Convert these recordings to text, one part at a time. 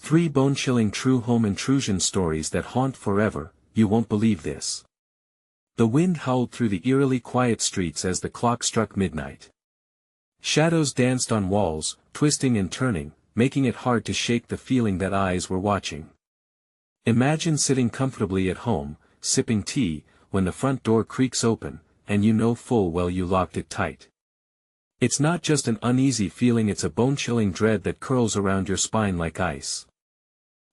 3 bone-chilling true home intrusion stories that haunt forever. You won't believe this. The wind howled through the eerily quiet streets as the clock struck midnight. Shadows danced on walls, twisting and turning, making it hard to shake the feeling that eyes were watching. Imagine sitting comfortably at home, sipping tea, when the front door creaks open, and you know full well you locked it tight. It's not just an uneasy feeling, it's a bone-chilling dread that curls around your spine like ice.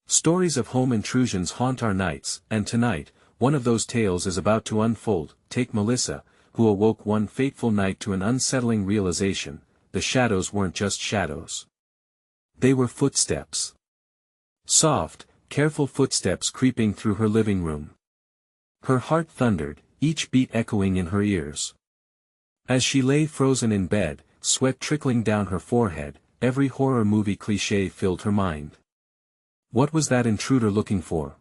Stories of home intrusions haunt our nights, and tonight, one of those tales is about to unfold. Take Melissa, who awoke one fateful night to an unsettling realization: the shadows weren't just shadows. They were footsteps. Soft, careful footsteps creeping through her living room. Her heart thundered, each beat echoing in her ears. As she lay frozen in bed, sweat trickling down her forehead, every horror movie cliché filled her mind. What was that intruder looking for?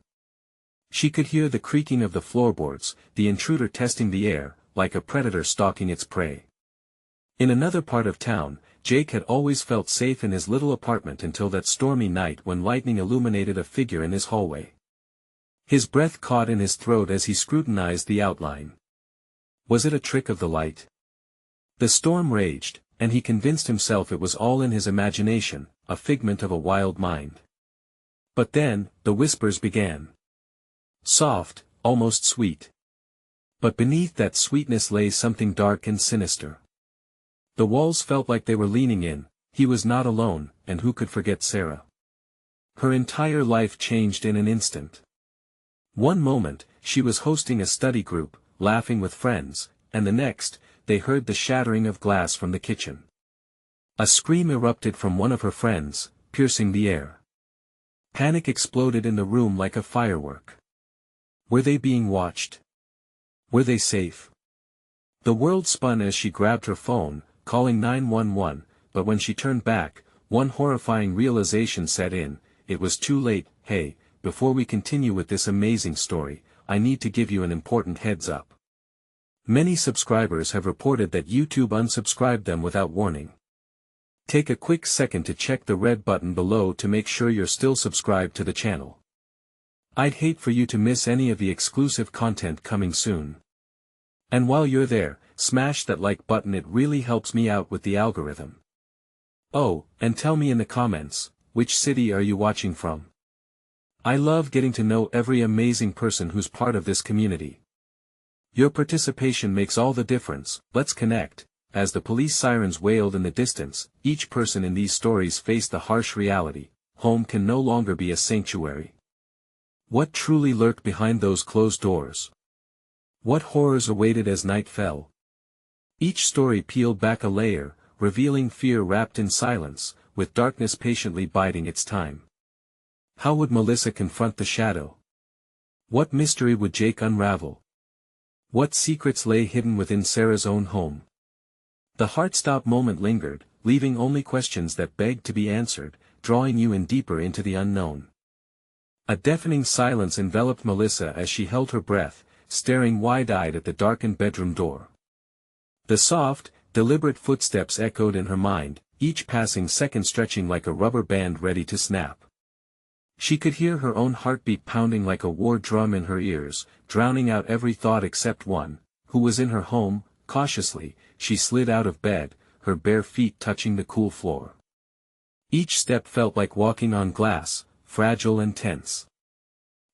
She could hear the creaking of the floorboards, the intruder testing the air, like a predator stalking its prey. In another part of town, Jake had always felt safe in his little apartment until that stormy night when lightning illuminated a figure in his hallway. His breath caught in his throat as he scrutinized the outline. Was it a trick of the light? The storm raged, and he convinced himself it was all in his imagination, a figment of a wild mind. But then, the whispers began. Soft, almost sweet. But beneath that sweetness lay something dark and sinister. The walls felt like they were leaning in. He was not alone, and who could forget Sarah? Her entire life changed in an instant. One moment, she was hosting a study group, laughing with friends, and the next, they heard the shattering of glass from the kitchen. A scream erupted from one of her friends, piercing the air. Panic exploded in the room like a firework. Were they being watched? Were they safe? The world spun as she grabbed her phone, calling 911, but when she turned back, one horrifying realization set in: it was too late. Hey, before we continue with this amazing story, I need to give you an important heads up. Many subscribers have reported that YouTube unsubscribed them without warning. Take a quick second to check the red button below to make sure you're still subscribed to the channel. I'd hate for you to miss any of the exclusive content coming soon. And while you're there, smash that like button, it really helps me out with the algorithm. Oh, and tell me in the comments, which city are you watching from? I love getting to know every amazing person who's part of this community. Your participation makes all the difference. Let's connect. As the police sirens wailed in the distance, each person in these stories faced the harsh reality: home can no longer be a sanctuary. What truly lurked behind those closed doors? What horrors awaited as night fell? Each story peeled back a layer, revealing fear wrapped in silence, with darkness patiently biding its time. How would Melissa confront the shadow? What mystery would Jake unravel? What secrets lay hidden within Sarah's own home? The heart-stop moment lingered, leaving only questions that begged to be answered, drawing you in deeper into the unknown. A deafening silence enveloped Melissa as she held her breath, staring wide-eyed at the darkened bedroom door. The soft, deliberate footsteps echoed in her mind, each passing second stretching like a rubber band ready to snap. She could hear her own heartbeat pounding like a war drum in her ears, drowning out every thought except one: who was in her home? Cautiously, she slid out of bed, her bare feet touching the cool floor. Each step felt like walking on glass, fragile and tense.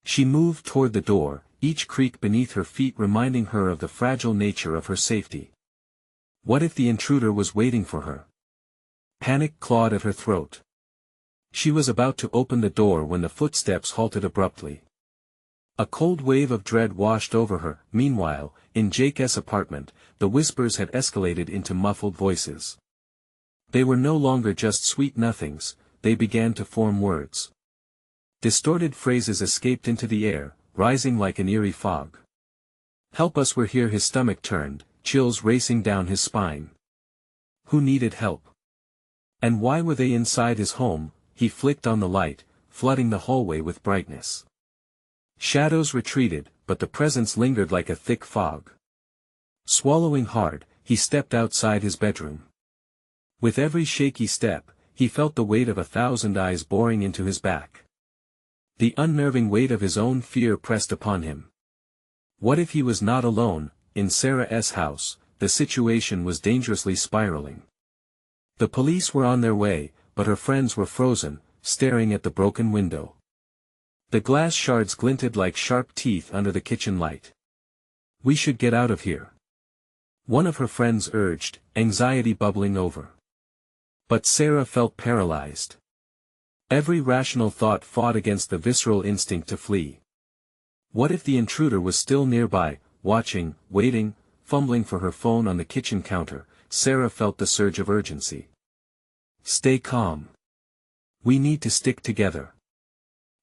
She moved toward the door, each creak beneath her feet reminding her of the fragile nature of her safety. What if the intruder was waiting for her? Panic clawed at her throat. She was about to open the door when the footsteps halted abruptly. A cold wave of dread washed over her. Meanwhile, in Jake's apartment, the whispers had escalated into muffled voices. They were no longer just sweet nothings, they began to form words. Distorted phrases escaped into the air, rising like an eerie fog. Help us, we're here. His stomach turned, chills racing down his spine. Who needed help? And why were they inside his home? He flicked on the light, flooding the hallway with brightness. Shadows retreated, but the presence lingered like a thick fog. Swallowing hard, he stepped outside his bedroom. With every shaky step, he felt the weight of 1,000 eyes boring into his back. The unnerving weight of his own fear pressed upon him. What if he was not alone? In Sarah's house, the situation was dangerously spiraling. The police were on their way, but her friends were frozen, staring at the broken window. The glass shards glinted like sharp teeth under the kitchen light. "We should get out of here," one of her friends urged, anxiety bubbling over. But Sarah felt paralyzed. Every rational thought fought against the visceral instinct to flee. What if the intruder was still nearby, watching, waiting, fumbling for her phone on the kitchen counter? Sarah felt the surge of urgency. "Stay calm. We need to stick together,"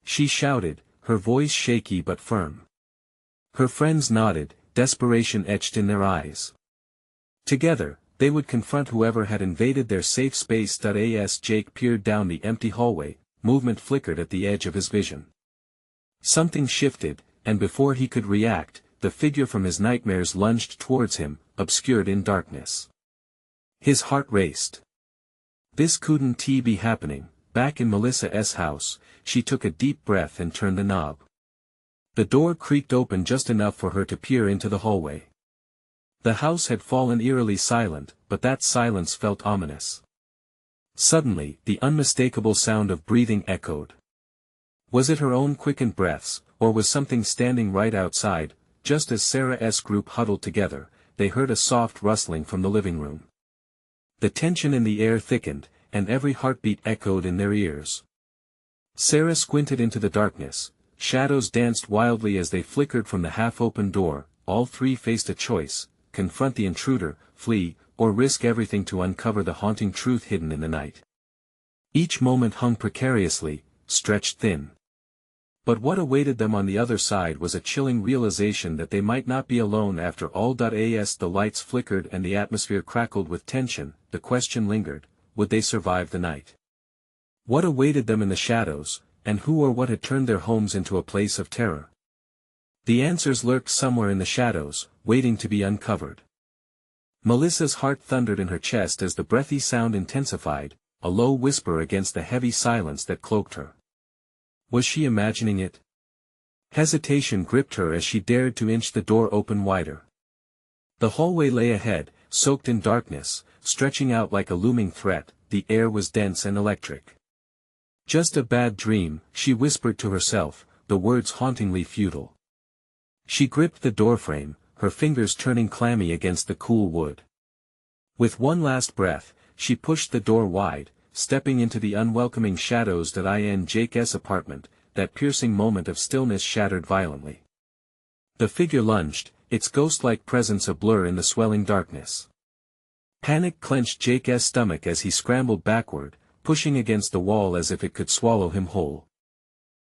she shouted, her voice shaky but firm. Her friends nodded, desperation etched in their eyes. Together, they would confront whoever had invaded their safe space. As Jake peered down the empty hallway, movement flickered at the edge of his vision. Something shifted, and before he could react, the figure from his nightmares lunged towards him, obscured in darkness. His heart raced. This couldn't be happening. Back in Melissa's house, she took a deep breath and turned the knob. The door creaked open just enough for her to peer into the hallway. The house had fallen eerily silent, but that silence felt ominous. Suddenly, the unmistakable sound of breathing echoed. Was it her own quickened breaths, or was something standing right outside? Just as Sarah's group huddled together, they heard a soft rustling from the living room. The tension in the air thickened, and every heartbeat echoed in their ears. Sarah squinted into the darkness. Shadows danced wildly as they flickered from the half-open door. All three faced a choice: confront the intruder, flee, or risk everything to uncover the haunting truth hidden in the night. Each moment hung precariously, stretched thin. But what awaited them on the other side was a chilling realization that they might not be alone after all. As the lights flickered and the atmosphere crackled with tension, the question lingered: would they survive the night? What awaited them in the shadows, and who or what had turned their homes into a place of terror? The answers lurked somewhere in the shadows, waiting to be uncovered. Melissa's heart thundered in her chest as the breathy sound intensified, a low whisper against the heavy silence that cloaked her. Was she imagining it? Hesitation gripped her as she dared to inch the door open wider. The hallway lay ahead, soaked in darkness, stretching out like a looming threat. The air was dense and electric. "Just a bad dream," she whispered to herself, the words hauntingly futile. She gripped the doorframe, her fingers turning clammy against the cool wood. With one last breath, she pushed the door wide, stepping into the unwelcoming shadows. In Jake's apartment, that piercing moment of stillness shattered violently. The figure lunged, its ghost-like presence a blur in the swelling darkness. Panic clenched Jake's stomach as he scrambled backward, pushing against the wall as if it could swallow him whole.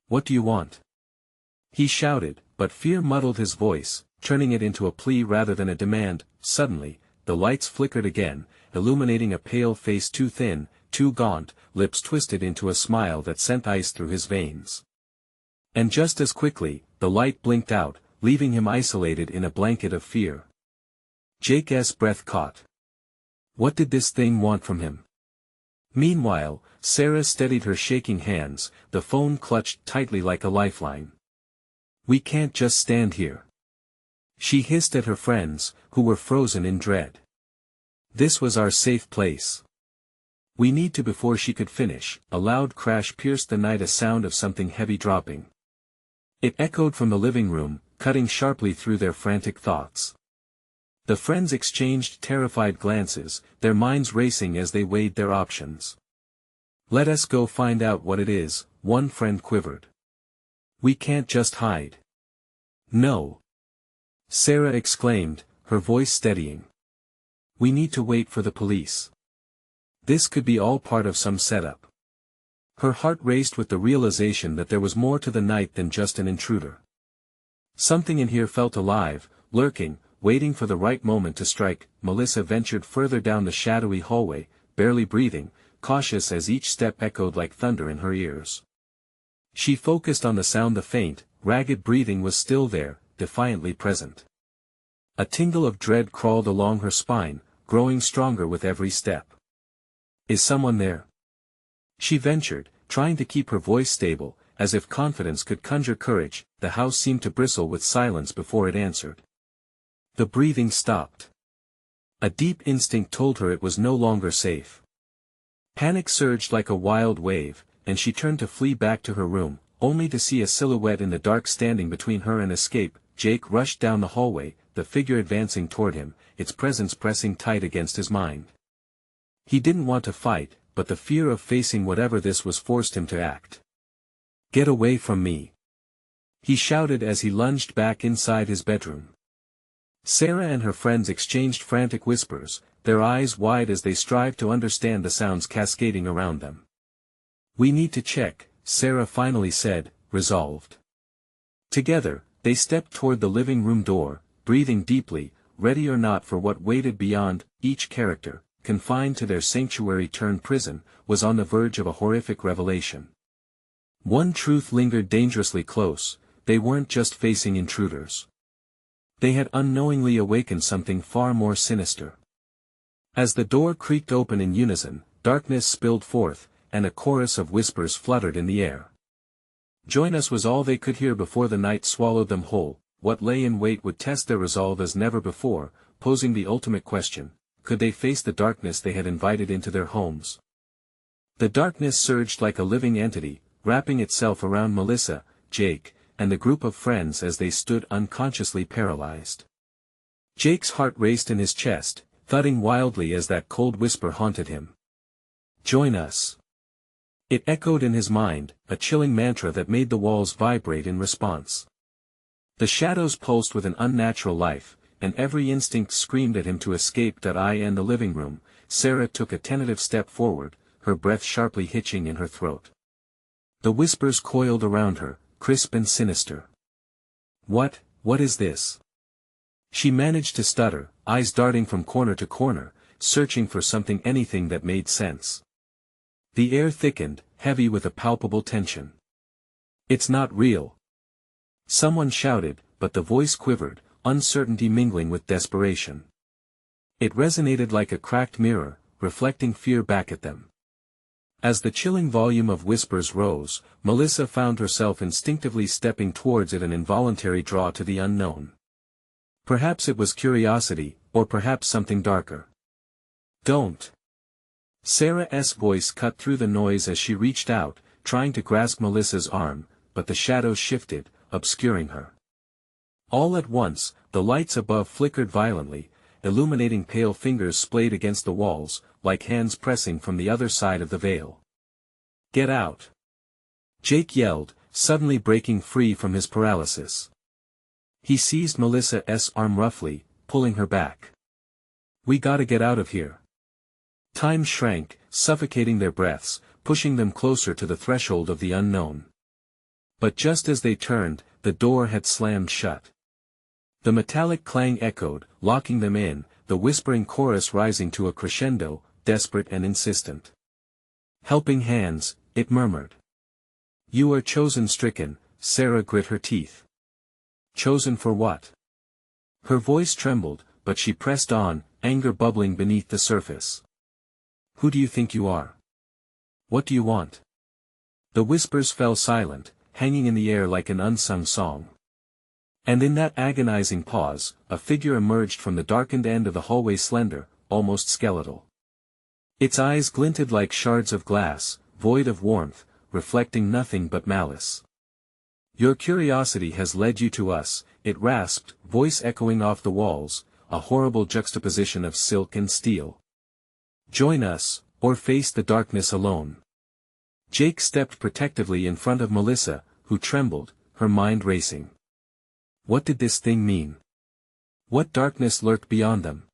"What do you want?" he shouted, but fear muddled his voice, turning it into a plea rather than a demand. Suddenly, the lights flickered again, illuminating a pale face too thin, too gaunt, lips twisted into a smile that sent ice through his veins. And just as quickly, the light blinked out, leaving him isolated in a blanket of fear. Jake's breath caught. What did this thing want from him? Meanwhile, Sarah steadied her shaking hands, the phone clutched tightly like a lifeline. "We can't just stand here," she hissed at her friends, who were frozen in dread. "This was our safe place. We need to." Before she could finish, a loud crash pierced the night, a sound of something heavy dropping. It echoed from the living room, cutting sharply through their frantic thoughts. The friends exchanged terrified glances, their minds racing as they weighed their options. "Let us go find out what it is," one friend quivered. "We can't just hide." "No," Sarah exclaimed, her voice steadying. "We need to wait for the police. This could be all part of some setup." Her heart raced with the realization that there was more to the night than just an intruder. Something in here felt alive, lurking, waiting for the right moment to strike. Melissa ventured further down the shadowy hallway, barely breathing, cautious as each step echoed like thunder in her ears. She focused on the sound. The faint, ragged breathing was still there, defiantly present. A tingle of dread crawled along her spine, growing stronger with every step. "Is someone there?" she ventured, trying to keep her voice stable, as if confidence could conjure courage, the house seemed to bristle with silence before it answered. The breathing stopped. A deep instinct told her it was no longer safe. Panic surged like a wild wave, and she turned to flee back to her room, only to see a silhouette in the dark standing between her and escape. Jake rushed down the hallway, the figure advancing toward him, its presence pressing tight against his mind. He didn't want to fight, but the fear of facing whatever this was forced him to act. "Get away from me!" he shouted as he lunged back inside his bedroom. Sarah and her friends exchanged frantic whispers, their eyes wide as they strived to understand the sounds cascading around them. "We need to check," Sarah finally said, resolved. Together, they stepped toward the living room door, breathing deeply, ready or not for what waited beyond. Each character, confined to their sanctuary-turned-prison, was on the verge of a horrific revelation. One truth lingered dangerously close: they weren't just facing intruders. They had unknowingly awakened something far more sinister. As the door creaked open in unison, darkness spilled forth, and a chorus of whispers fluttered in the air. "Join us" was all they could hear before the night swallowed them whole. What lay in wait would test their resolve as never before, posing the ultimate question: could they face the darkness they had invited into their homes? The darkness surged like a living entity, wrapping itself around Melissa, Jake, and the group of friends as they stood unconsciously paralyzed. Jake's heart raced in his chest, thudding wildly as that cold whisper haunted him. "Join us." It echoed in his mind, a chilling mantra that made the walls vibrate in response. The shadows pulsed with an unnatural life, and every instinct screamed at him to escape. In the living room, Sarah took a tentative step forward, her breath sharply hitching in her throat. The whispers coiled around her, crisp and sinister. What is this?" she managed to stutter, eyes darting from corner to corner, searching for anything that made sense. The air thickened, heavy with a palpable tension. "It's not real!" someone shouted, but the voice quivered, uncertainty mingling with desperation. It resonated like a cracked mirror, reflecting fear back at them. As the chilling volume of whispers rose, Melissa found herself instinctively stepping towards it, an involuntary draw to the unknown. Perhaps it was curiosity, or perhaps something darker. "Don't!" Sarah's voice cut through the noise as she reached out, trying to grasp Melissa's arm, but the shadows shifted, obscuring her. All at once, the lights above flickered violently, illuminating pale fingers splayed against the walls, like hands pressing from the other side of the veil. "Get out!" Jake yelled, suddenly breaking free from his paralysis. He seized Melissa's arm roughly, pulling her back. "We gotta get out of here." Time shrank, suffocating their breaths, pushing them closer to the threshold of the unknown. But just as they turned, the door had slammed shut. The metallic clang echoed, locking them in, the whispering chorus rising to a crescendo, desperate and insistent. "Helping hands," it murmured. "You are chosen." Stricken, Sarah grit her teeth. "Chosen for what?" Her voice trembled, but she pressed on, anger bubbling beneath the surface. "Who do you think you are? What do you want?" The whispers fell silent, hanging in the air like an unsung song. And in that agonizing pause, a figure emerged from the darkened end of the hallway, slender, almost skeletal. Its eyes glinted like shards of glass, void of warmth, reflecting nothing but malice. "Your curiosity has led you to us," it rasped, voice echoing off the walls, a horrible juxtaposition of silk and steel. "Join us, or face the darkness alone." Jake stepped protectively in front of Melissa, who trembled, her mind racing. What did this thing mean? What darkness lurked beyond them?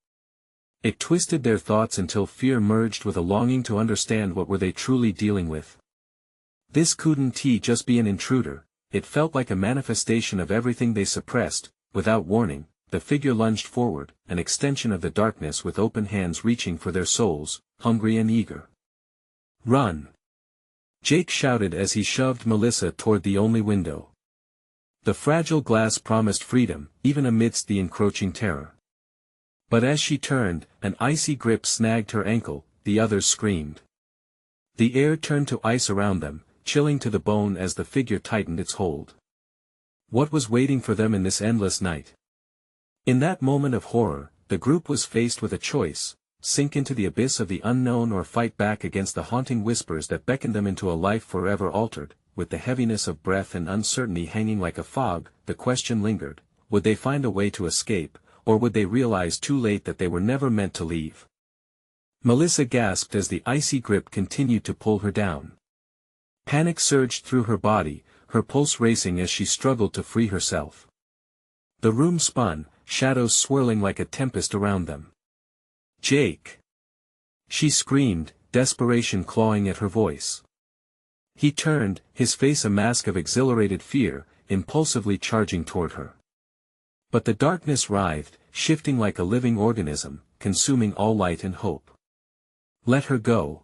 It twisted their thoughts until fear merged with a longing to understand what were they truly dealing with. This couldn't just be an intruder, it felt like a manifestation of everything they suppressed. Without warning, the figure lunged forward, an extension of the darkness with open hands reaching for their souls, hungry and eager. "Run!" Jake shouted as he shoved Melissa toward the only window. The fragile glass promised freedom, even amidst the encroaching terror. But as she turned, an icy grip snagged her ankle, the others screamed. The air turned to ice around them, chilling to the bone as the figure tightened its hold. What was waiting for them in this endless night? In that moment of horror, the group was faced with a choice: sink into the abyss of the unknown or fight back against the haunting whispers that beckoned them into a life forever altered. With the heaviness of breath and uncertainty hanging like a fog, the question lingered: would they find a way to escape, or would they realize too late that they were never meant to leave? Melissa gasped as the icy grip continued to pull her down. Panic surged through her body, her pulse racing as she struggled to free herself. The room spun, shadows swirling like a tempest around them. "Jake!" she screamed, desperation clawing at her voice. He turned, his face a mask of exhilarated fear, impulsively charging toward her. But the darkness writhed, shifting like a living organism, consuming all light and hope. "Let her go!"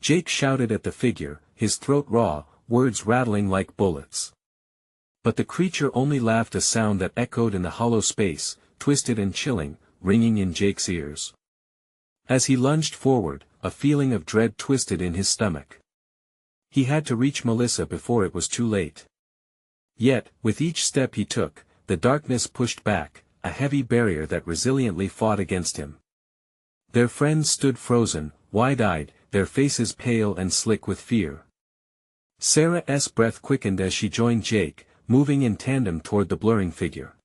Jake shouted at the figure, his throat raw, words rattling like bullets. But the creature only laughed, a sound that echoed in the hollow space, twisted and chilling, ringing in Jake's ears. As he lunged forward, a feeling of dread twisted in his stomach. He had to reach Melissa before it was too late. Yet, with each step he took, the darkness pushed back, a heavy barrier that resiliently fought against him. Their friends stood frozen, wide-eyed, their faces pale and slick with fear. Sarah's breath quickened as she joined Jake, moving in tandem toward the blurring figure.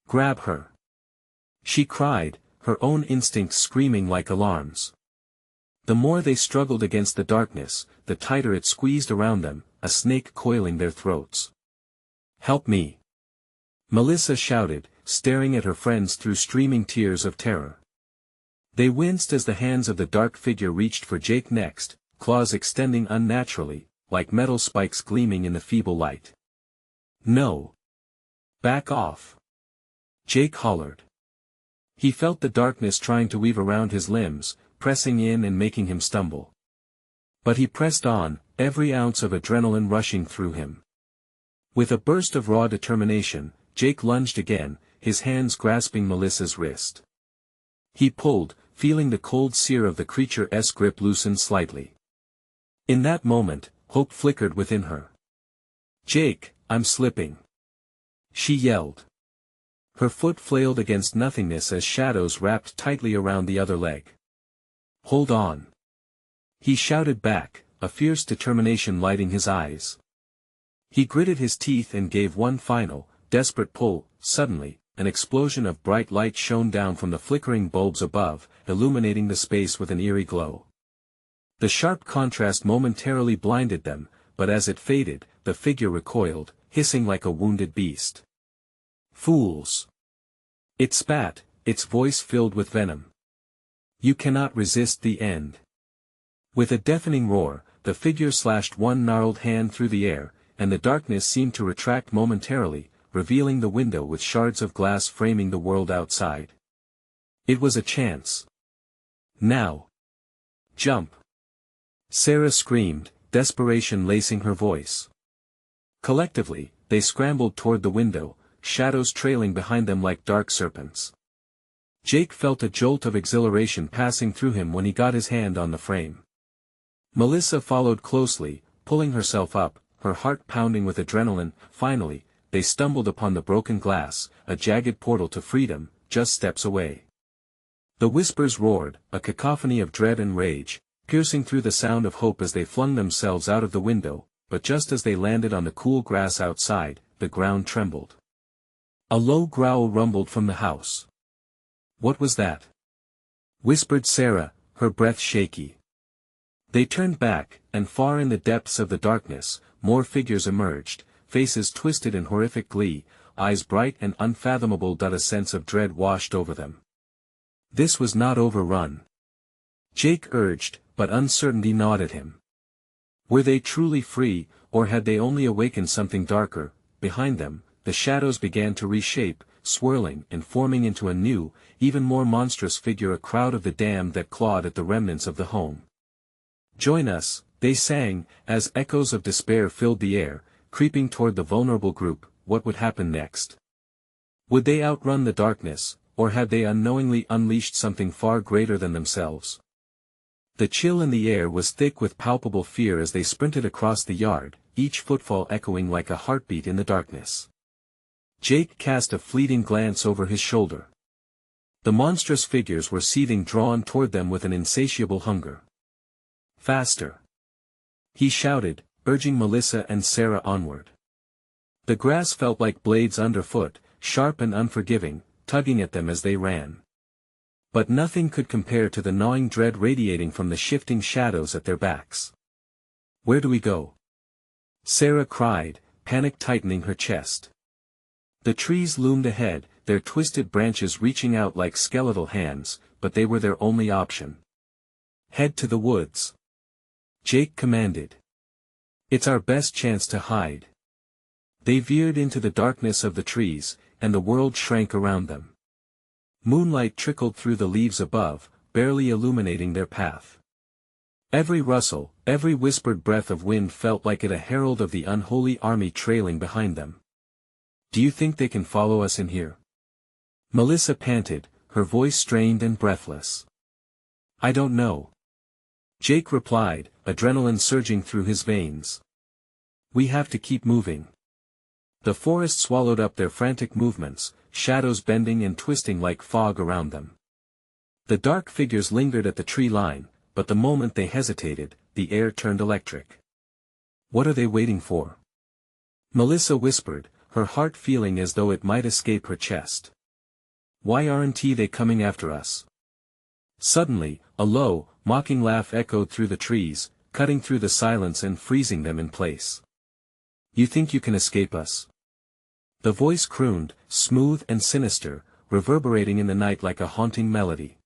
"Grab her!" she cried, her own instincts screaming like alarms. The more they struggled against the darkness, the tighter it squeezed around them, a snake coiling their throats. "Help me!" Melissa shouted, staring at her friends through streaming tears of terror. They winced as the hands of the dark figure reached for Jake next, claws extending unnaturally, like metal spikes gleaming in the feeble light. "No! Back off!" Jake hollered. He felt the darkness trying to weave around his limbs, pressing in and making him stumble. But he pressed on, every ounce of adrenaline rushing through him. With a burst of raw determination, Jake lunged again, his hands grasping Melissa's wrist. He pulled, feeling the cold sear of the creature's grip loosen slightly. In that moment, hope flickered within her. "Jake, I'm slipping!" she yelled. Her foot flailed against nothingness as shadows wrapped tightly around the other leg. "Hold on!" he shouted back, a fierce determination lighting his eyes. He gritted his teeth and gave one final, desperate pull. Suddenly, an explosion of bright light shone down from the flickering bulbs above, illuminating the space with an eerie glow. The sharp contrast momentarily blinded them, but as it faded, the figure recoiled, hissing like a wounded beast. "Fools!" it spat, its voice filled with venom. "You cannot resist the end." With a deafening roar, the figure slashed one gnarled hand through the air, and the darkness seemed to retract momentarily, revealing the window with shards of glass framing the world outside. It was a chance. "Now! Jump!" Sarah screamed, desperation lacing her voice. Collectively, they scrambled toward the window, shadows trailing behind them like dark serpents. Jake felt a jolt of exhilaration passing through him when he got his hand on the frame. Melissa followed closely, pulling herself up, her heart pounding with adrenaline. Finally, they stumbled upon the broken glass, a jagged portal to freedom, just steps away. The whispers roared, a cacophony of dread and rage, piercing through the sound of hope as they flung themselves out of the window, but just as they landed on the cool grass outside, the ground trembled. A low growl rumbled from the house. "What was that?" whispered Sarah, her breath shaky. They turned back, and far in the depths of the darkness, more figures emerged, faces twisted in horrific glee, eyes bright and unfathomable. A sense of dread washed over them. This was not overrun. Jake urged, but uncertainty gnawed at him. Were they truly free, or had they only awakened something darker? Behind them, the shadows began to reshape, swirling and forming into a new, even more monstrous figure, a crowd of the damned that clawed at the remnants of the home. "Join us," they sang, as echoes of despair filled the air, creeping toward the vulnerable group. What would happen next? Would they outrun the darkness, or had they unknowingly unleashed something far greater than themselves? The chill in the air was thick with palpable fear as they sprinted across the yard, each footfall echoing like a heartbeat in the darkness. Jake cast a fleeting glance over his shoulder. The monstrous figures were seething, drawn toward them with an insatiable hunger. Faster! He shouted, urging Melissa and Sarah onward. The grass felt like blades underfoot, sharp and unforgiving, tugging at them as they ran. But nothing could compare to the gnawing dread radiating from the shifting shadows at their backs. "Where do we go?" Sarah cried, panic tightening her chest. The trees loomed ahead, their twisted branches reaching out like skeletal hands, but they were their only option. "Head to the woods," Jake commanded. "It's our best chance to hide." They veered into the darkness of the trees, and the world shrank around them. Moonlight trickled through the leaves above, barely illuminating their path. Every rustle, every whispered breath of wind felt like it a herald of the unholy army trailing behind them. "Do you think they can follow us in here?" Melissa panted, her voice strained and breathless. "I don't know," Jake replied, adrenaline surging through his veins. "We have to keep moving." The forest swallowed up their frantic movements, shadows bending and twisting like fog around them. The dark figures lingered at the tree line, but the moment they hesitated, the air turned electric. "What are they waiting for?" Melissa whispered, her heart feeling as though it might escape her chest. "Why aren't they coming after us?" Suddenly, a low, mocking laugh echoed through the trees, cutting through the silence and freezing them in place. "You think you can escape us?" The voice crooned, smooth and sinister, reverberating in the night like a haunting melody.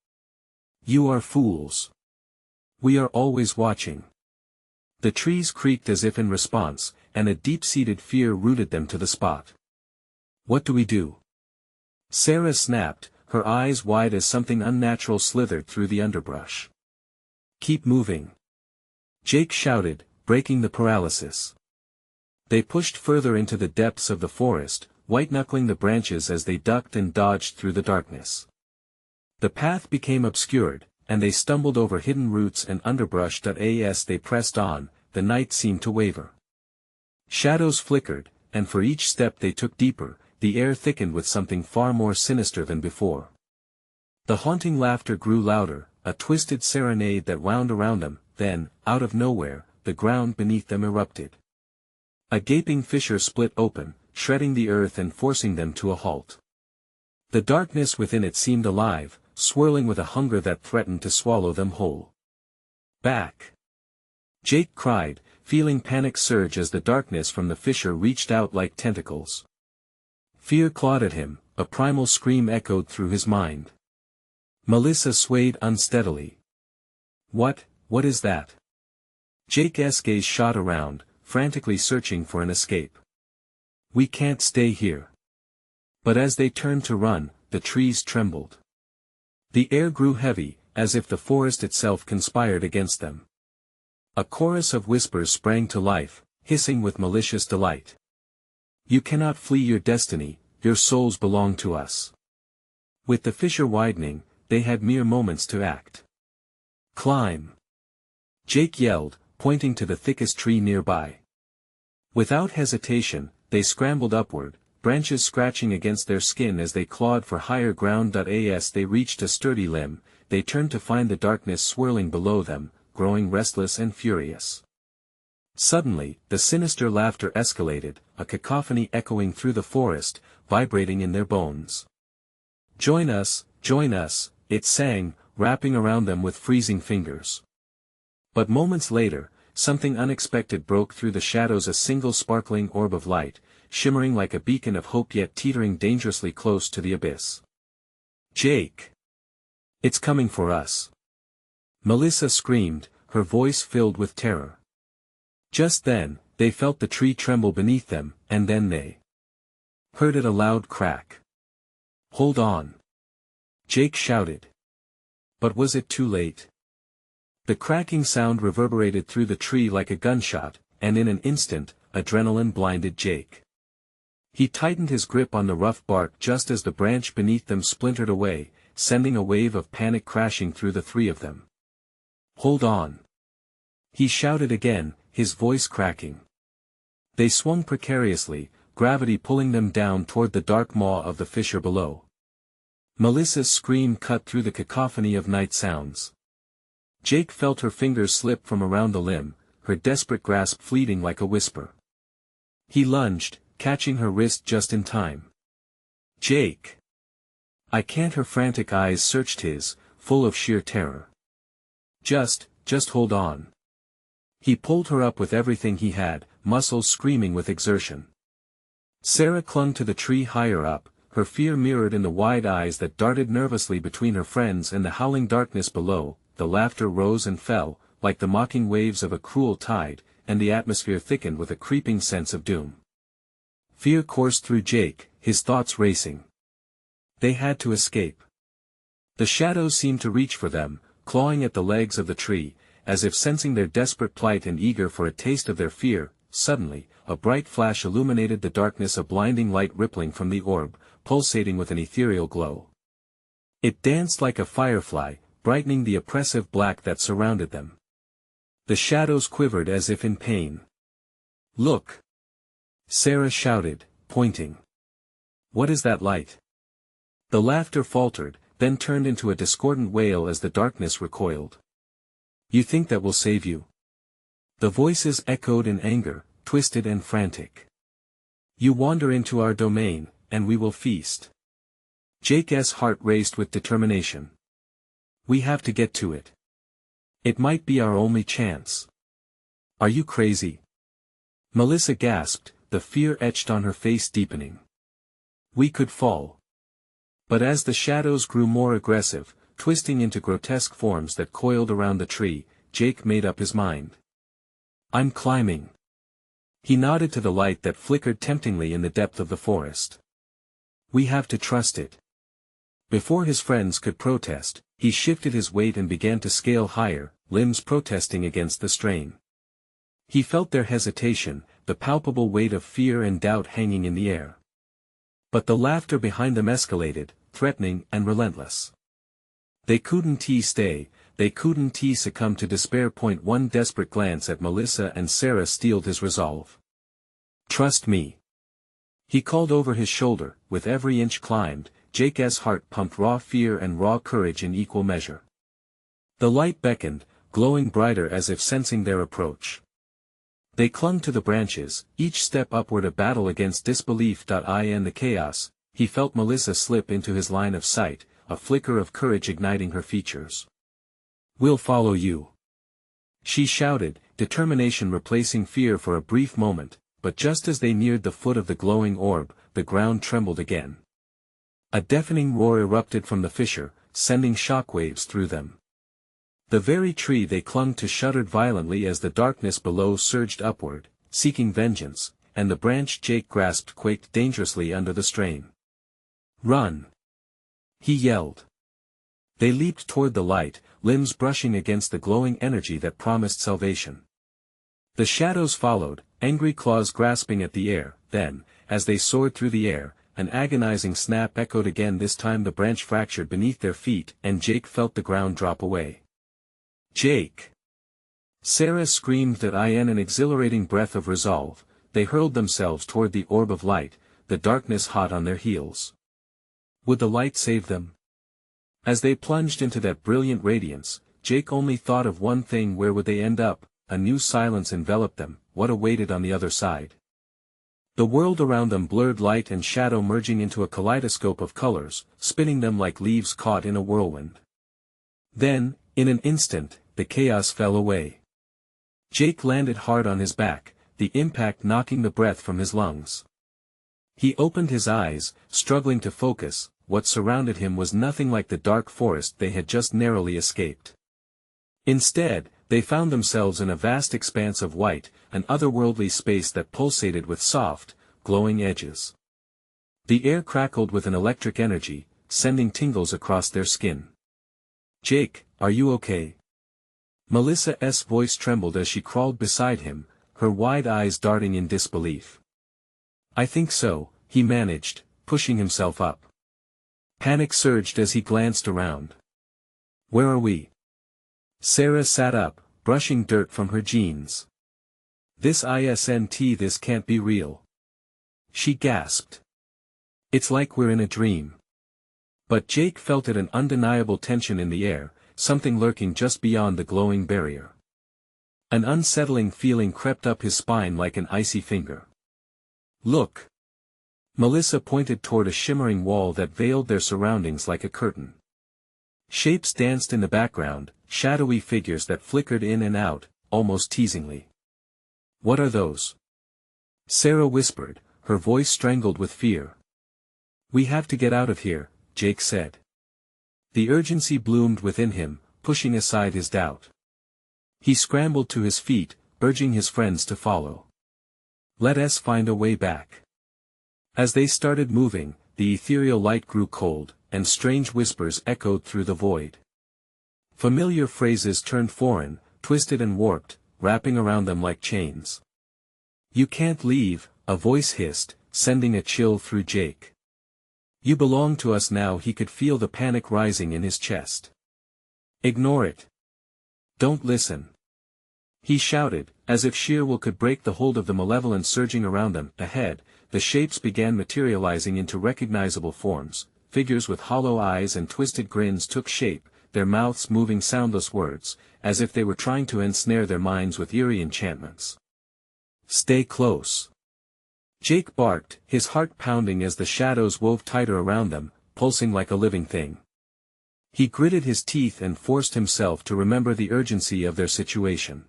"You are fools. We are always watching." The trees creaked as if in response, and a deep-seated fear rooted them to the spot. "What do we do?" Sarah snapped, her eyes wide as something unnatural slithered through the underbrush. "Keep moving," Jake shouted, breaking the paralysis. They pushed further into the depths of the forest, white-knuckling the branches as they ducked and dodged through the darkness. The path became obscured, and they stumbled over hidden roots and underbrush. As they pressed on, the night seemed to waver. Shadows flickered, and for each step they took deeper, the air thickened with something far more sinister than before. The haunting laughter grew louder, a twisted serenade that wound around them, then, out of nowhere, the ground beneath them erupted. A gaping fissure split open, shredding the earth and forcing them to a halt. The darkness within it seemed alive, swirling with a hunger that threatened to swallow them whole. "Back!" Jake cried, feeling panic surge as the darkness from the fissure reached out like tentacles. Fear clawed at him, a primal scream echoed through his mind. Melissa swayed unsteadily. What is that?" Jake's gaze shot around, frantically searching for an escape. "We can't stay here." But as they turned to run, the trees trembled. The air grew heavy, as if the forest itself conspired against them. A chorus of whispers sprang to life, hissing with malicious delight. "You cannot flee your destiny, your souls belong to us." With the fissure widening, they had mere moments to act. "Climb!" Jake yelled, pointing to the thickest tree nearby. Without hesitation, they scrambled upward, branches scratching against their skin as they clawed for higher ground. As they reached a sturdy limb, they turned to find the darkness swirling below them, growing restless and furious. Suddenly, the sinister laughter escalated, a cacophony echoing through the forest, vibrating in their bones. Join us," it sang, wrapping around them with freezing fingers. But moments later, something unexpected broke through the shadows, a single sparkling orb of light, shimmering like a beacon of hope yet teetering dangerously close to the abyss. "Jake! It's coming for us!" Melissa screamed, her voice filled with terror. Just then, they felt the tree tremble beneath them, and then they heard it a loud crack. "Hold on!" Jake shouted. But was it too late? The cracking sound reverberated through the tree like a gunshot, and in an instant, adrenaline blinded Jake. He tightened his grip on the rough bark just as the branch beneath them splintered away, sending a wave of panic crashing through the three of them. Hold on. He shouted again, his voice cracking. They swung precariously, gravity pulling them down toward the dark maw of the fissure below. Melissa's scream cut through the cacophony of night sounds. Jake felt her fingers slip from around the limb, her desperate grasp fleeting like a whisper. He lunged, catching her wrist just in time. Jake! I can't. Her frantic eyes searched his, full of sheer terror. Just hold on. He pulled her up with everything he had, muscles screaming with exertion. Sarah clung to the tree higher up, her fear mirrored in the wide eyes that darted nervously between her friends and the howling darkness below. The laughter rose and fell, like the mocking waves of a cruel tide, and the atmosphere thickened with a creeping sense of doom. Fear coursed through Jake, his thoughts racing. They had to escape. The shadows seemed to reach for them, clawing at the legs of the tree, as if sensing their desperate plight and eager for a taste of their fear. Suddenly, a bright flash illuminated the darkness, a blinding light rippling from the orb, pulsating with an ethereal glow. It danced like a firefly, brightening the oppressive black that surrounded them. The shadows quivered as if in pain. Look! Sarah shouted, pointing. What is that light? The laughter faltered, then turned into a discordant wail as the darkness recoiled. You think that will save you? The voices echoed in anger, twisted and frantic. You wander into our domain, and we will feast. Jake's heart raced with determination. We have to get to it. It might be our only chance. Are you crazy? Melissa gasped, the fear etched on her face deepening. We could fall. But as the shadows grew more aggressive, twisting into grotesque forms that coiled around the tree, Jake made up his mind. I'm climbing. He nodded to the light that flickered temptingly in the depth of the forest. We have to trust it. Before his friends could protest, he shifted his weight and began to scale higher, limbs protesting against the strain. He felt their hesitation, the palpable weight of fear and doubt hanging in the air. But the laughter behind them escalated, threatening and relentless. They couldn't stay, they couldn't succumb to despair. One desperate glance at Melissa and Sarah steeled his resolve. Trust me. He called over his shoulder. With every inch climbed, Jake's heart pumped raw fear and raw courage in equal measure. The light beckoned, glowing brighter as if sensing their approach. They clung to the branches, each step upward a battle against disbelief. In the chaos, he felt Melissa slip into his line of sight, a flicker of courage igniting her features. We'll follow you. She shouted, determination replacing fear for a brief moment, but just as they neared the foot of the glowing orb, the ground trembled again. A deafening roar erupted from the fissure, sending shockwaves through them. The very tree they clung to shuddered violently as the darkness below surged upward, seeking vengeance, and the branch Jake grasped quaked dangerously under the strain. Run! He yelled. They leaped toward the light, limbs brushing against the glowing energy that promised salvation. The shadows followed, angry claws grasping at the air. Then, as they soared through the air, an agonizing snap echoed again. This time the branch fractured beneath their feet and Jake felt the ground drop away. Jake! Sarah screamed in an exhilarating breath of resolve. They hurled themselves toward the orb of light, the darkness hot on their heels. Would the light save them? As they plunged into that brilliant radiance, Jake only thought of one thing: where would they end up? A new silence enveloped them. What awaited on the other side? The world around them blurred, light and shadow merging into a kaleidoscope of colors, spinning them like leaves caught in a whirlwind. Then, in an instant, the chaos fell away. Jake landed hard on his back, the impact knocking the breath from his lungs. He opened his eyes, struggling to focus. What surrounded him was nothing like the dark forest they had just narrowly escaped. Instead, they found themselves in a vast expanse of white, an otherworldly space that pulsated with soft, glowing edges. The air crackled with an electric energy, sending tingles across their skin. Jake, are you okay? Melissa's voice trembled as she crawled beside him, her wide eyes darting in disbelief. I think so, he managed, pushing himself up. Panic surged as he glanced around. Where are we? Sarah sat up, brushing dirt from her jeans. This can't be real. She gasped. It's like we're in a dream. But Jake felt an undeniable tension in the air, something lurking just beyond the glowing barrier. An unsettling feeling crept up his spine like an icy finger. Look! Melissa pointed toward a shimmering wall that veiled their surroundings like a curtain. Shapes danced in the background, shadowy figures that flickered in and out, almost teasingly. What are those? Sarah whispered, her voice strangled with fear. We have to get out of here, Jake said. The urgency bloomed within him, pushing aside his doubt. He scrambled to his feet, urging his friends to follow. Let us find a way back. As they started moving, the ethereal light grew cold, and strange whispers echoed through the void. Familiar phrases turned foreign, twisted and warped, wrapping around them like chains. You can't leave, a voice hissed, sending a chill through Jake. You belong to us now. He could feel the panic rising in his chest. Ignore it. Don't listen. He shouted, as if sheer will could break the hold of the malevolence surging around them. Ahead, the shapes began materializing into recognizable forms. Figures with hollow eyes and twisted grins took shape, their mouths moving soundless words, as if they were trying to ensnare their minds with eerie enchantments. Stay close. Jake barked, his heart pounding as the shadows wove tighter around them, pulsing like a living thing. He gritted his teeth and forced himself to remember the urgency of their situation.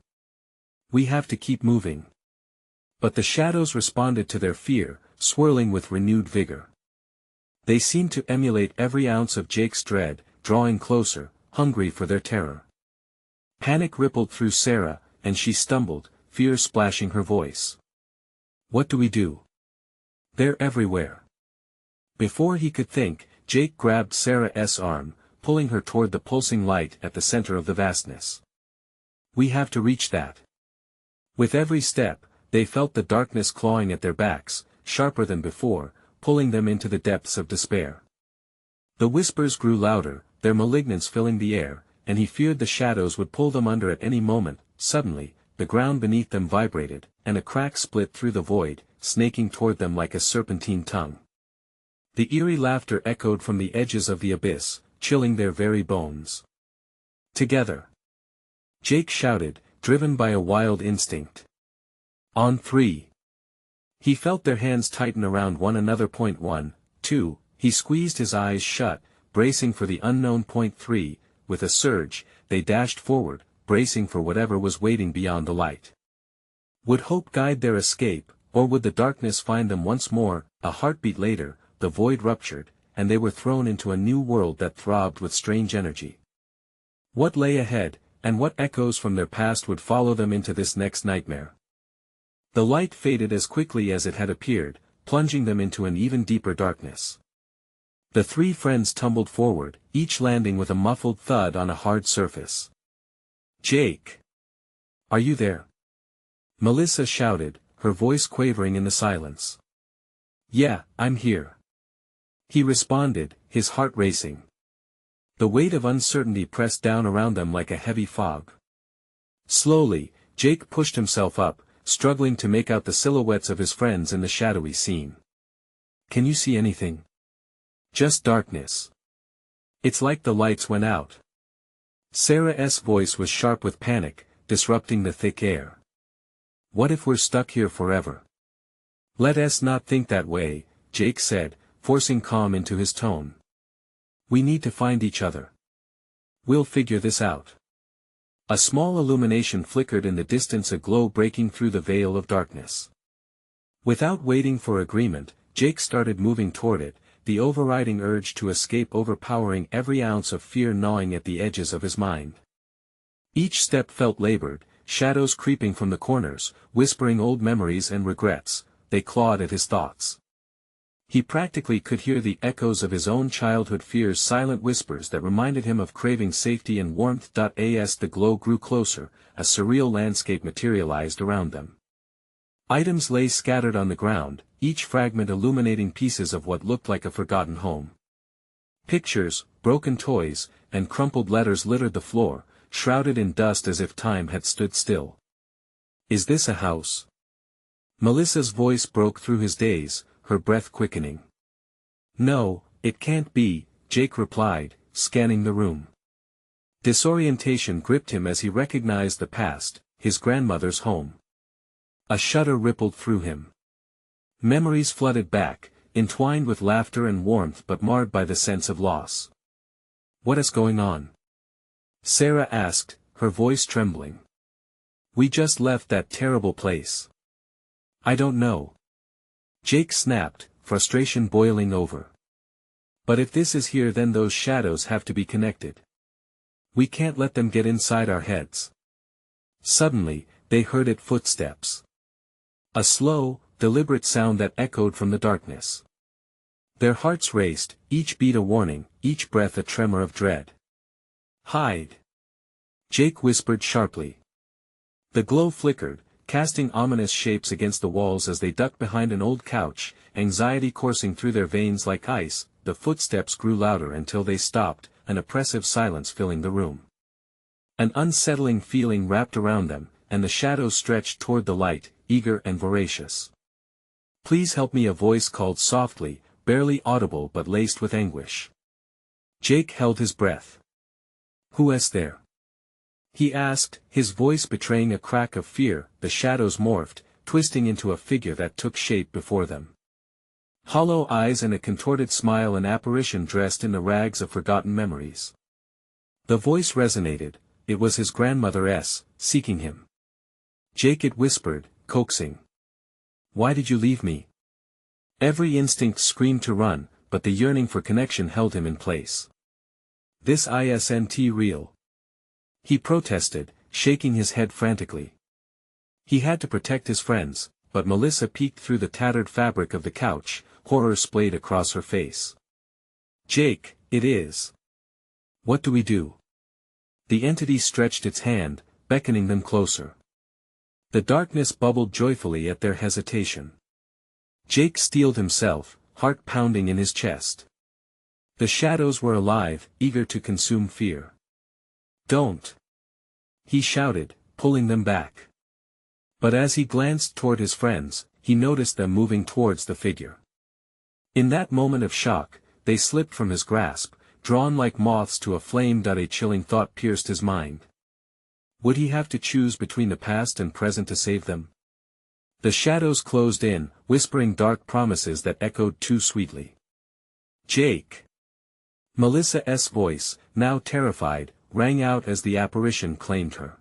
We have to keep moving. But the shadows responded to their fear, swirling with renewed vigor. They seemed to emulate every ounce of Jake's dread, drawing closer, hungry for their terror. Panic rippled through Sarah, and she stumbled, fear splashing her voice. What do we do? They're everywhere. Before he could think, Jake grabbed Sarah's arm, pulling her toward the pulsing light at the center of the vastness. We have to reach that. With every step, they felt the darkness clawing at their backs, sharper than before, pulling them into the depths of despair. The whispers grew louder, their malignance filling the air, and he feared the shadows would pull them under at any moment. Suddenly, the ground beneath them vibrated, and a crack split through the void, snaking toward them like a serpentine tongue. The eerie laughter echoed from the edges of the abyss, chilling their very bones. Together! Jake shouted, driven by a wild instinct. On three! He felt their hands tighten around one another. 1, 2, he squeezed his eyes shut, bracing for the unknown. 3, with a surge, they dashed forward, bracing for whatever was waiting beyond the light. Would hope guide their escape, or would the darkness find them once more? A heartbeat later, the void ruptured, and they were thrown into a new world that throbbed with strange energy. What lay ahead, and what echoes from their past would follow them into this next nightmare? The light faded as quickly as it had appeared, plunging them into an even deeper darkness. The three friends tumbled forward, each landing with a muffled thud on a hard surface. Jake! Are you there? Melissa shouted, her voice quavering in the silence. Yeah, I'm here. He responded, his heart racing. The weight of uncertainty pressed down around them like a heavy fog. Slowly, Jake pushed himself up, struggling to make out the silhouettes of his friends in the shadowy scene. Can you see anything? Just darkness. It's like the lights went out. Sarah's voice was sharp with panic, disrupting the thick air. What if we're stuck here forever? Let us not think that way, Jake said, forcing calm into his tone. We need to find each other. We'll figure this out. A small illumination flickered in the distance, a glow breaking through the veil of darkness. Without waiting for agreement, Jake started moving toward it, the overriding urge to escape overpowering every ounce of fear gnawing at the edges of his mind. Each step felt labored, shadows creeping from the corners, whispering old memories and regrets. They clawed at his thoughts. He practically could hear the echoes of his own childhood fears, silent whispers that reminded him of craving safety and warmth. As the glow grew closer, a surreal landscape materialized around them. Items lay scattered on the ground, each fragment illuminating pieces of what looked like a forgotten home. Pictures, broken toys, and crumpled letters littered the floor, shrouded in dust as if time had stood still. "Is this a house?" Melissa's voice broke through his daze, her breath quickening. "No, it can't be," Jake replied, scanning the room. Disorientation gripped him as he recognized the past, his grandmother's home. A shudder rippled through him. Memories flooded back, entwined with laughter and warmth but marred by the sense of loss. "What is going on?" Sarah asked, her voice trembling. "We just left that terrible place." "I don't know." Jake snapped, frustration boiling over. "But if this is here, then those shadows have to be connected. We can't let them get inside our heads." Suddenly, they heard it: footsteps. A slow, deliberate sound that echoed from the darkness. Their hearts raced, each beat a warning, each breath a tremor of dread. "Hide!" Jake whispered sharply. The glow flickered, casting ominous shapes against the walls as they ducked behind an old couch, anxiety coursing through their veins like ice. The footsteps grew louder until they stopped, an oppressive silence filling the room. An unsettling feeling wrapped around them, and the shadows stretched toward the light, eager and voracious. "Please help me," a voice called softly, barely audible but laced with anguish. Jake held his breath. "Who is there?" he asked, his voice betraying a crack of fear. The shadows morphed, twisting into a figure that took shape before them. Hollow eyes and a contorted smile, an apparition dressed in the rags of forgotten memories. The voice resonated. It was his grandmother seeking him. "Jake," it whispered, coaxing. "Why did you leave me?" Every instinct screamed to run, but the yearning for connection held him in place. "This isn't real," he protested, shaking his head frantically. He had to protect his friends, but Melissa peeked through the tattered fabric of the couch, horror splayed across her face. "Jake, it is. What do we do?" The entity stretched its hand, beckoning them closer. The darkness bubbled joyfully at their hesitation. Jake steeled himself, heart pounding in his chest. The shadows were alive, eager to consume fear. "Don't!" he shouted, pulling them back. But as he glanced toward his friends, he noticed them moving towards the figure. In that moment of shock, they slipped from his grasp, drawn like moths to a flame. A chilling thought pierced his mind. Would he have to choose between the past and present to save them? The shadows closed in, whispering dark promises that echoed too sweetly. "Jake!" Melissa's voice, now terrified, rang out as the apparition claimed her.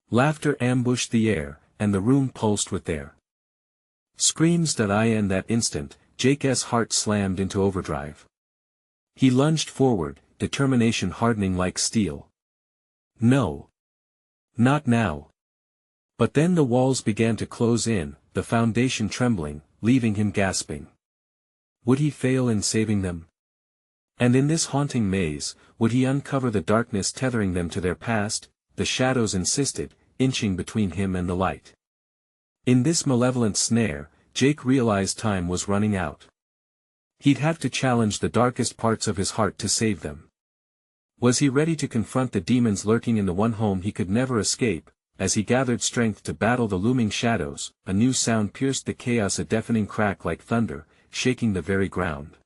Laughter ambushed the air, and the room pulsed with their screams. In that instant, Jake's heart slammed into overdrive. He lunged forward, determination hardening like steel. No. Not now. But then the walls began to close in, the foundation trembling, leaving him gasping. Would he fail in saving them? And in this haunting maze, would he uncover the darkness tethering them to their past? The shadows insisted, inching between him and the light. In this malevolent snare, Jake realized time was running out. He'd have to challenge the darkest parts of his heart to save them. Was he ready to confront the demons lurking in the one home he could never escape? As he gathered strength to battle the looming shadows, a new sound pierced the chaos, a deafening crack like thunder, shaking the very ground.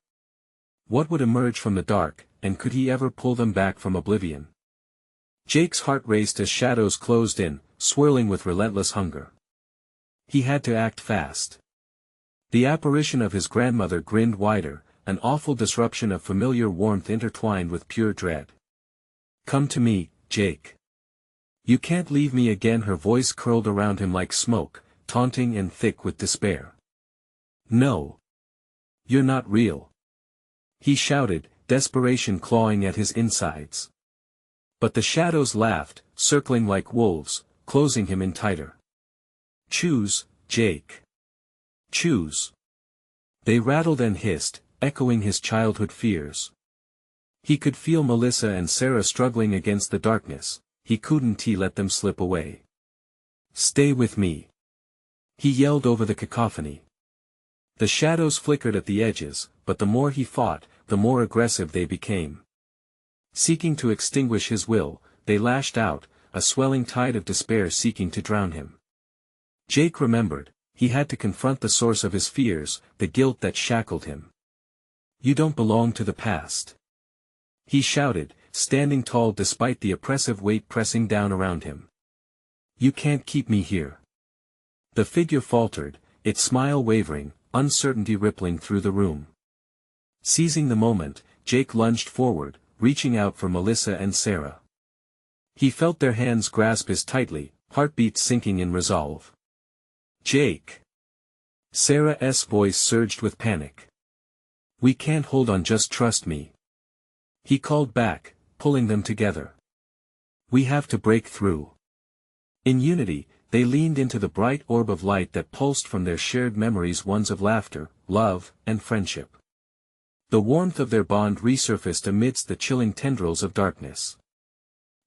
What would emerge from the dark, and could he ever pull them back from oblivion? Jake's heart raced as shadows closed in, swirling with relentless hunger. He had to act fast. The apparition of his grandmother grinned wider, an awful disruption of familiar warmth intertwined with pure dread. "Come to me, Jake. You can't leave me again." Her voice curled around him like smoke, taunting and thick with despair. "No. You're not real," he shouted, desperation clawing at his insides. But the shadows laughed, circling like wolves, closing him in tighter. "Choose, Jake. Choose." They rattled and hissed, echoing his childhood fears. He could feel Melissa and Sarah struggling against the darkness. He couldn't let them slip away. "Stay with me," he yelled over the cacophony. The shadows flickered at the edges, but the more he fought, the more aggressive they became. Seeking to extinguish his will, they lashed out, a swelling tide of despair seeking to drown him. Jake remembered, he had to confront the source of his fears, the guilt that shackled him. "You don't belong to the past," he shouted, standing tall despite the oppressive weight pressing down around him. "You can't keep me here." The figure faltered, its smile wavering, uncertainty rippling through the room. Seizing the moment, Jake lunged forward, reaching out for Melissa and Sarah. He felt their hands grasp his tightly, heartbeats sinking in resolve. "Jake!" Sarah's voice surged with panic. "We can't hold on, just trust me," he called back, pulling them together. "We have to break through." In unity, they leaned into the bright orb of light that pulsed from their shared memories, ones of laughter, love, and friendship. The warmth of their bond resurfaced amidst the chilling tendrils of darkness.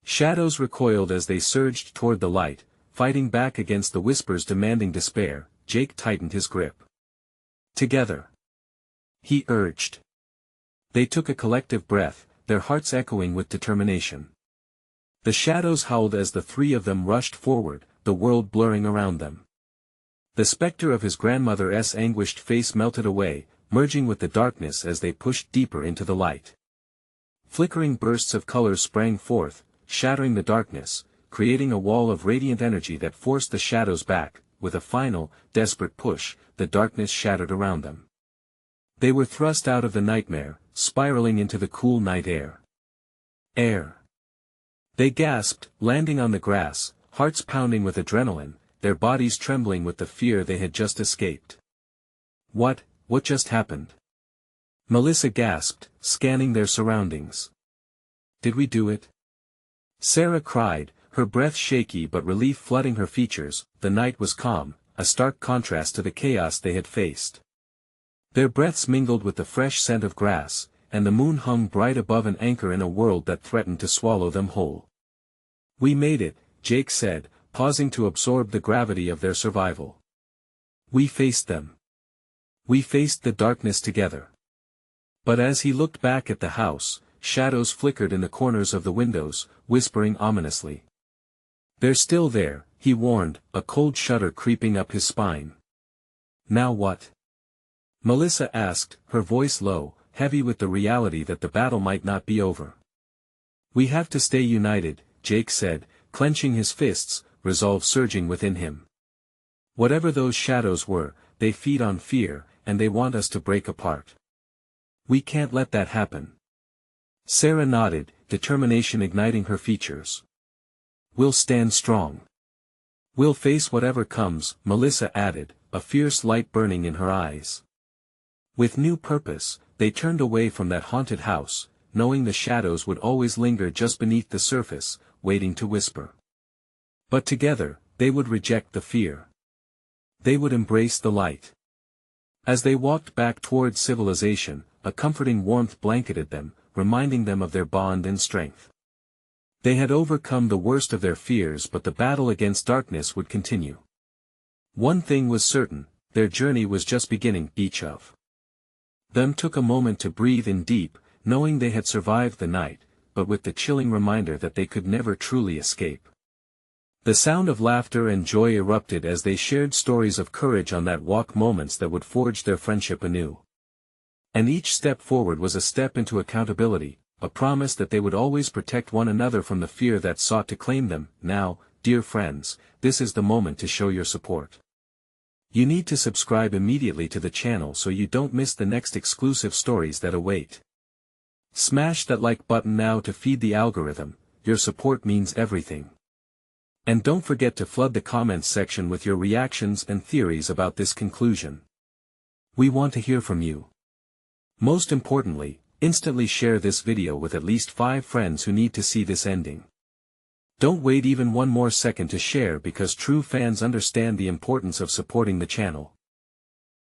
Shadows recoiled as they surged toward the light, fighting back against the whispers demanding despair. Jake tightened his grip. "Together," he urged. They took a collective breath, their hearts echoing with determination. The shadows howled as the three of them rushed forward, the world blurring around them. The specter of his grandmother's anguished face melted away, merging with the darkness as they pushed deeper into the light. Flickering bursts of color sprang forth, shattering the darkness, creating a wall of radiant energy that forced the shadows back. With a final, desperate push, the darkness shattered around them. They were thrust out of the nightmare, spiraling into the cool night air. Air! They gasped, landing on the grass, hearts pounding with adrenaline, their bodies trembling with the fear they had just escaped. What just happened?" Melissa gasped, scanning their surroundings. "Did we do it?" Sarah cried, her breath shaky but relief flooding her features. The night was calm, a stark contrast to the chaos they had faced. Their breaths mingled with the fresh scent of grass, and the moon hung bright above, an anchor in a world that threatened to swallow them whole. "We made it," Jake said, pausing to absorb the gravity of their survival. "We faced them. We faced the darkness together." But as he looked back at the house, shadows flickered in the corners of the windows, whispering ominously. "They're still there," he warned, a cold shudder creeping up his spine. "Now what?" Melissa asked, her voice low, heavy with the reality that the battle might not be over. "We have to stay united," Jake said, clenching his fists, resolve surging within him. "Whatever those shadows were, they feed on fear, and they want us to break apart. We can't let that happen." Sarah nodded, determination igniting her features. "We'll stand strong. We'll face whatever comes," Melissa added, a fierce light burning in her eyes. With new purpose, they turned away from that haunted house, knowing the shadows would always linger just beneath the surface, waiting to whisper. But together, they would reject the fear. They would embrace the light. As they walked back toward civilization, a comforting warmth blanketed them, reminding them of their bond and strength. They had overcome the worst of their fears, but the battle against darkness would continue. One thing was certain, their journey was just beginning. Each of them took a moment to breathe in deep, knowing they had survived the night, but with the chilling reminder that they could never truly escape. The sound of laughter and joy erupted as they shared stories of courage on that walk, moments that would forge their friendship anew. And each step forward was a step into accountability, a promise that they would always protect one another from the fear that sought to claim them. Now, dear friends, this is the moment to show your support. You need to subscribe immediately to the channel so you don't miss the next exclusive stories that await. Smash that like button now to feed the algorithm, your support means everything. And don't forget to flood the comments section with your reactions and theories about this conclusion. We want to hear from you. Most importantly, instantly share this video with at least 5 friends who need to see this ending. Don't wait even one more second to share, because true fans understand the importance of supporting the channel.